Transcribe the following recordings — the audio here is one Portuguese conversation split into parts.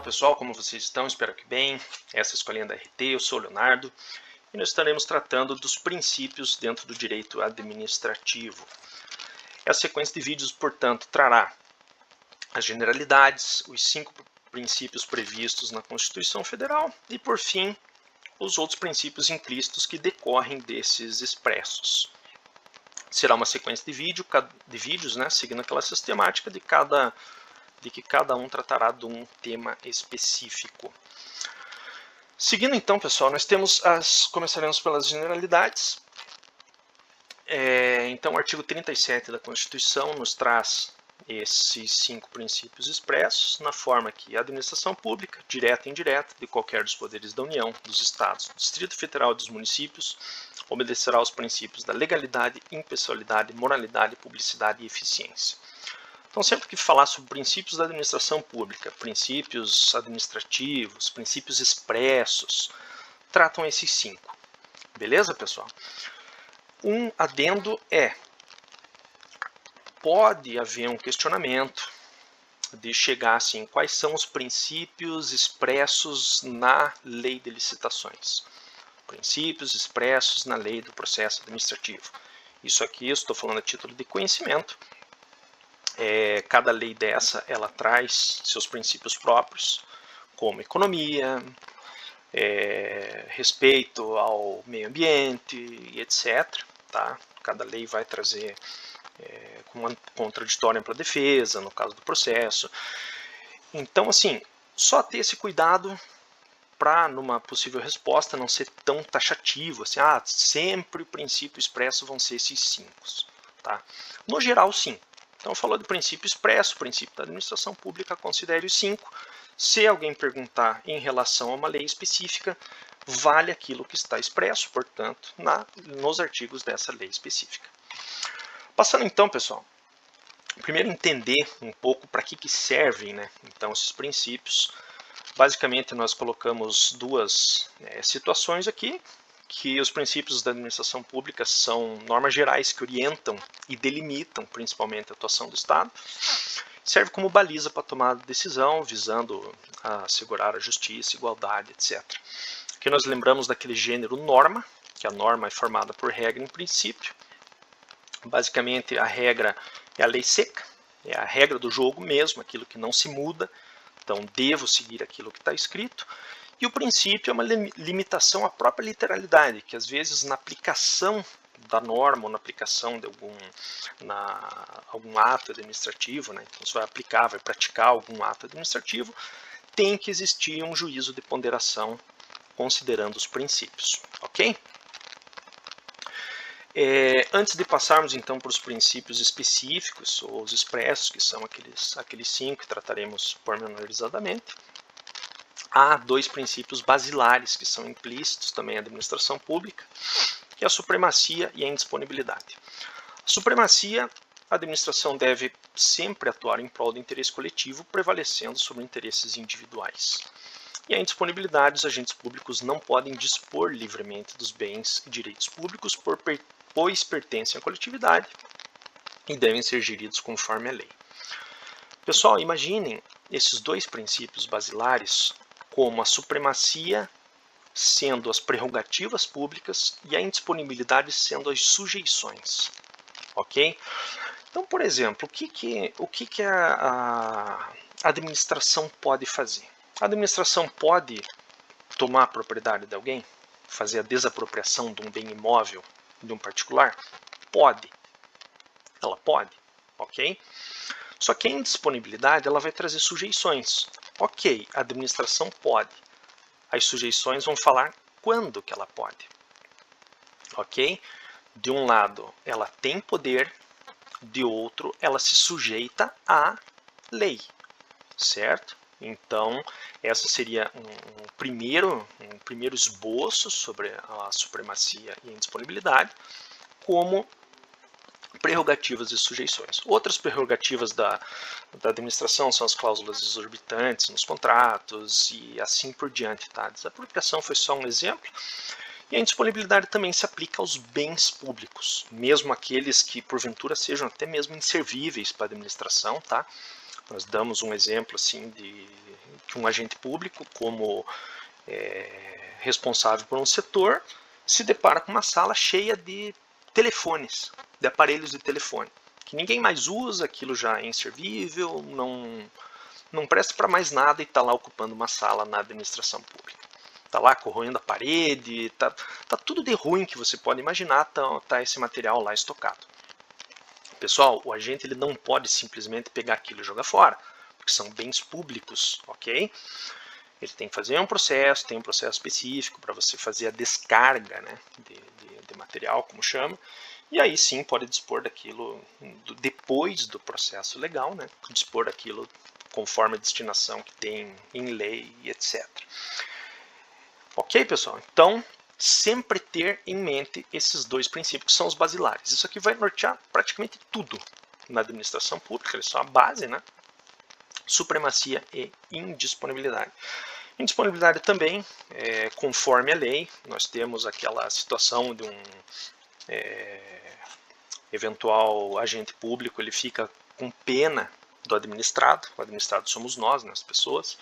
Fala pessoal, como vocês estão? Espero que bem. Essa é a Escolinha da RT, eu sou o Leonardo e nós estaremos tratando dos princípios dentro do direito administrativo. Essa sequência de vídeos, portanto, trará as generalidades, os 5 princípios previstos na Constituição Federal e, por fim, os outros princípios implícitos que decorrem desses expressos. Será uma sequência de vídeos, seguindo aquela sistemática de que cada um tratará de um tema específico. Seguindo então, pessoal, nós começaremos pelas generalidades. Então, o artigo 37 da Constituição nos traz esses 5 princípios expressos, na forma que a administração pública, direta e indireta, de qualquer dos poderes da União, dos Estados, do Distrito Federal e dos municípios, obedecerá aos princípios da legalidade, impessoalidade, moralidade, publicidade e eficiência. Então, sempre que falar sobre princípios da administração pública, princípios administrativos, princípios expressos, tratam esses 5. Beleza, pessoal? Um adendo pode haver um questionamento de chegar assim, quais são os princípios expressos na lei de licitações? Princípios expressos na lei do processo administrativo. Isso aqui eu estou falando a título de conhecimento. Cada lei dessa, ela traz seus princípios próprios, como economia, respeito ao meio ambiente e etc. Tá? Cada lei vai trazer uma contraditória para a defesa, no caso do processo. Então, assim, só ter esse cuidado para, numa possível resposta, não ser tão taxativo, assim, sempre o princípio expresso vão ser esses 5. Tá? No geral, sim. Então, falou de princípio expresso, princípio da administração pública, considere os 5. Se alguém perguntar em relação a uma lei específica, vale aquilo que está expresso, portanto, nos artigos dessa lei específica. Passando então, pessoal, primeiro entender um pouco para que servem, então, esses princípios. Basicamente, nós colocamos 2 situações aqui, que os princípios da administração pública são normas gerais que orientam e delimitam principalmente a atuação do Estado. Serve como baliza para tomar decisão, visando assegurar a justiça, igualdade, etc. Aqui nós lembramos daquele gênero norma, que a norma é formada por regra em princípio. Basicamente, a regra é a lei seca, é a regra do jogo mesmo, aquilo que não se muda. Então, devo seguir aquilo que está escrito. E o princípio é uma limitação à própria literalidade, que às vezes na aplicação da norma ou na aplicação de algum ato administrativo, então você vai aplicar, vai praticar algum ato administrativo, tem que existir um juízo de ponderação considerando os princípios, ok? Antes de passarmos então para os princípios específicos, ou os expressos, que são aqueles 5 que trataremos pormenorizadamente, há 2 princípios basilares que são implícitos também na administração pública, que é a supremacia e a indisponibilidade. A supremacia, a administração deve sempre atuar em prol do interesse coletivo, prevalecendo sobre interesses individuais. E a indisponibilidade, os agentes públicos não podem dispor livremente dos bens e direitos públicos, pois pertencem à coletividade e devem ser geridos conforme a lei. Pessoal, imaginem esses 2 princípios basilares como a supremacia sendo as prerrogativas públicas e a indisponibilidade sendo as sujeições, ok? Então, por exemplo, o que a administração pode fazer? A administração pode tomar a propriedade de alguém? Fazer a desapropriação de um bem imóvel de um particular? Pode. Ela pode, ok? Só que a indisponibilidade ela vai trazer sujeições. Ok, a administração pode. As sujeições vão falar quando que ela pode. Ok? De um lado, ela tem poder, de outro, ela se sujeita à lei. Certo? Então, essa seria um primeiro esboço sobre a supremacia e a indisponibilidade, como prerrogativas e sujeições. Outras prerrogativas da administração são as cláusulas exorbitantes nos contratos e assim por diante. Tá? A desapropriação foi só um exemplo. E a indisponibilidade também se aplica aos bens públicos, mesmo aqueles que porventura sejam até mesmo inservíveis para a administração, tá? Nós damos um exemplo assim de que um agente público, como responsável por um setor, se depara com uma sala cheia de telefones, de aparelhos de telefone, que ninguém mais usa, aquilo já é inservível, não presta para mais nada e está lá ocupando uma sala na administração pública. Está lá corroendo a parede, tá tudo de ruim que você pode imaginar, tá esse material lá estocado. Pessoal, o agente ele não pode simplesmente pegar aquilo e jogar fora, porque são bens públicos, ok? Ele tem que fazer um processo, tem um processo específico para você fazer a descarga, né, de material, como chama, e aí sim pode dispor daquilo depois do processo legal, né, dispor daquilo conforme a destinação que tem em lei e etc. Ok, pessoal? Então, sempre ter em mente esses dois princípios que são os basilares. Isso aqui vai nortear praticamente tudo na administração pública, eles são a base, né? Supremacia e indisponibilidade. Indisponibilidade também, conforme a lei, nós temos aquela situação de um eventual agente público, ele fica com pena do administrado, o administrado somos nós, né, as pessoas,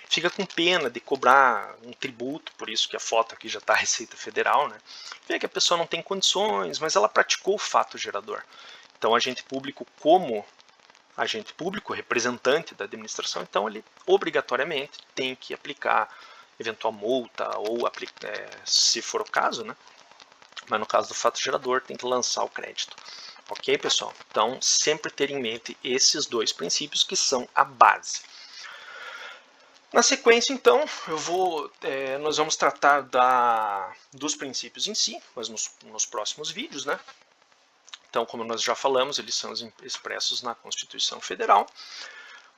fica com pena de cobrar um tributo, por isso que a foto aqui já está a Receita Federal, né? Vê que a pessoa não tem condições, mas ela praticou o fato gerador. Então, o agente público, como agente público, representante da administração, então ele obrigatoriamente tem que aplicar eventual multa ou, se for o caso, né? Mas no caso do fato gerador, tem que lançar o crédito. Ok, pessoal? Então, sempre ter em mente esses dois princípios que são a base. Na sequência, então, nós vamos tratar dos princípios em si, mas nos próximos vídeos, né? Então, como nós já falamos, eles são expressos na Constituição Federal.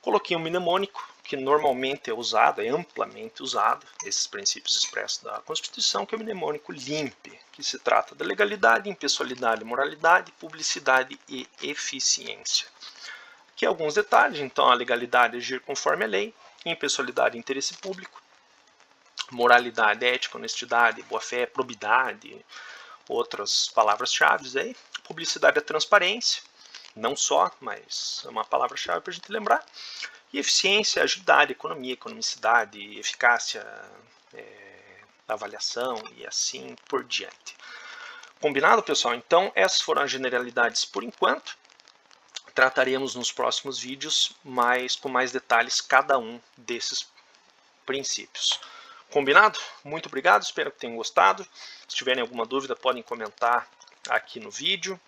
Coloquei um mnemônico, que normalmente é usado, é amplamente usado, esses princípios expressos da Constituição, que é o mnemônico LIMP, que se trata da legalidade, impessoalidade, moralidade, publicidade e eficiência. Aqui alguns detalhes, então a legalidade é agir conforme a lei, impessoalidade, interesse público, moralidade, ética, honestidade, boa-fé, probidade, outras palavras-chave aí. Publicidade é transparência, não só, mas é uma palavra-chave para a gente lembrar. E eficiência, agilidade, economia, economicidade, eficácia, avaliação e assim por diante. Combinado, pessoal? Então, essas foram as generalidades por enquanto. Trataremos nos próximos vídeos com mais detalhes cada um desses princípios. Combinado? Muito obrigado, espero que tenham gostado. Se tiverem alguma dúvida, podem comentar aqui no vídeo,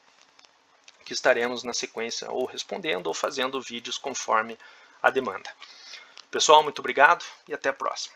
que estaremos na sequência ou respondendo ou fazendo vídeos conforme a demanda. Pessoal, muito obrigado e até a próxima.